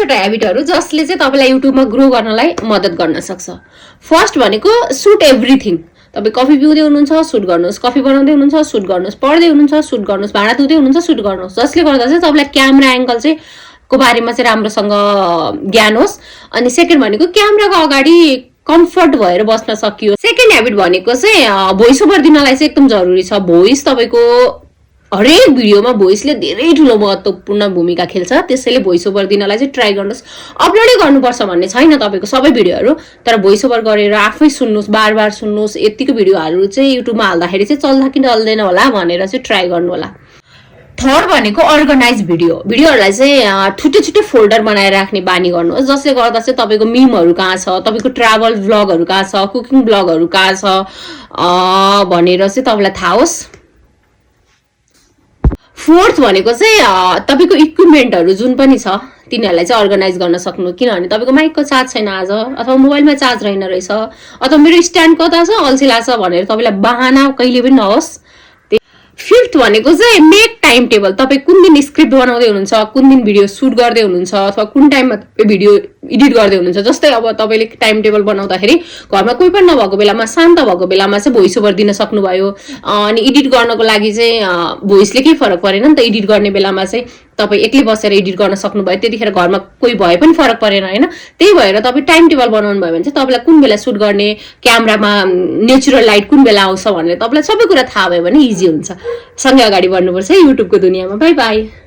5वटा ह्याबिटहरु जसले चाहिँ तपाईलाई युट्युबमा ग्रो गर्नलाई मद्दत गर्न सक्छ। फर्स्ट भनेको सुट एभ्रीथिङ। तपाई कफी पिउँदै हुनुहुन्छ सुट गर्नुस्, कफी बनाउँदै हुनुहुन्छ सुट गर्नुस्, पढ्दै हुनुहुन्छ सुट गर्नुस्, भाडा धुँदै हुनुहुन्छ सुट गर्नुस्। जसले गर्दा चाहिँ तपाईलाई क्यामेरा एंगल चाहिँ को बारेमा चाहिँ राम्रोसँग ज्ञान होस्। अनि सेकेन्ड भनेको क्यामेराको अगाडि कम्फर्ट भएर बस्न सकियो। सेकेन्ड ह्याबिट भनेको चाहिँ भोइस ओभर दिनलाई चाहिँ एकदम जरुरी छ। भोइस तपाईको हरेक भिडियोमा भोइसले धेरै ठूलो महत्त्वपूर्ण भूमिका खेल्छ। त्यसैले भोइस ओभर दिनलाई चाहिँ ट्राई गर्नुस्। अपलोडै गर्नुपर्छ भन्ने छैन तपाईको सबै भिडियोहरु, तर भोइस ओभर गरेर आफै सुन्नुस्, बारबार सुन्नुस्। यतिको भिडियोहरु चाहिँ युट्युबमा हाल्दाखेरि चाहिँ चल्दा कि चल्दैन होला भनेर चाहिँ ट्राई गर्नु होला। थर्ड भनेको अर्गनाइज भिडियोहरुलाई चाहिँ छुट्टै छुट्टै फोल्डर बनाएर राख्ने बानी गर्नुहोस्। जसले गर्दा चाहिँ तपाईको मिमहरु कहाँ छ, तपाईको ट्राभल भ्लगहरु कहाँ छ, कुकिङ भ्लगहरु कहाँ छ भनेर चाहिँ तपाईलाई थाहा होस्। फोर्थ भनेको चाहिँ तपाईको इक्विपमेन्टहरु जुन पनि छ तिनीहरुलाई चाहिँ अर्गनाइज गर्न सक्नु। किनभने तपाईको माइकको चार्ज छैन आज, अथवा मोबाइलमा चार्ज रहेन रहेछ, अथवा मेरो स्ट्यान्ड कता छ अल्छी लाग्छ भनेर तपाईलाई बहाना कहिले पनि नहोस्। फिफ्थ भनेको चाहिँ मेक टाइम टेबल। तपाई कुन दिन स्क्रिप्ट बनाउँदै हुनुहुन्छ, कुन दिन भिडियो सुट गर्दै हुनुहुन्छ, अथवा कुन टाइममा भिडियो एडिट गर्दै हुनुहुन्छ। जस्तै अब तपाईले टाइम टेबल बनाउँदाखेरि घरमा कोही पनि नभएको बेलामा, शान्त भएको बेलामा चाहिँ भोइस ओभर दिन सक्नुभयो। अनि एडिट गर्नको लागि चाहिँ भोइसले केही फरक परेन नि त। एडिट गर्ने बेलामा चाहिँ तपाई एक्लै बसेर एडिट गर्न सक्नुभयो, त्यतिखेर घरमा कोही भए पनि फरक परेन हैन। त्यही भएर तपाई टाइम टेबल बनाउनु भयो भने चाहिँ तपाईलाई कुन बेला सुट गर्ने, क्यामेरामा नेचुरल लाइट कुन बेला आउँछ भनेर तपाईलाई सबै कुरा थाहा भयो भने इजी हुन्छ। सँगै अगाडि बढ्नुपर्छ युट्युबको दुनियाँमा। Bye bye.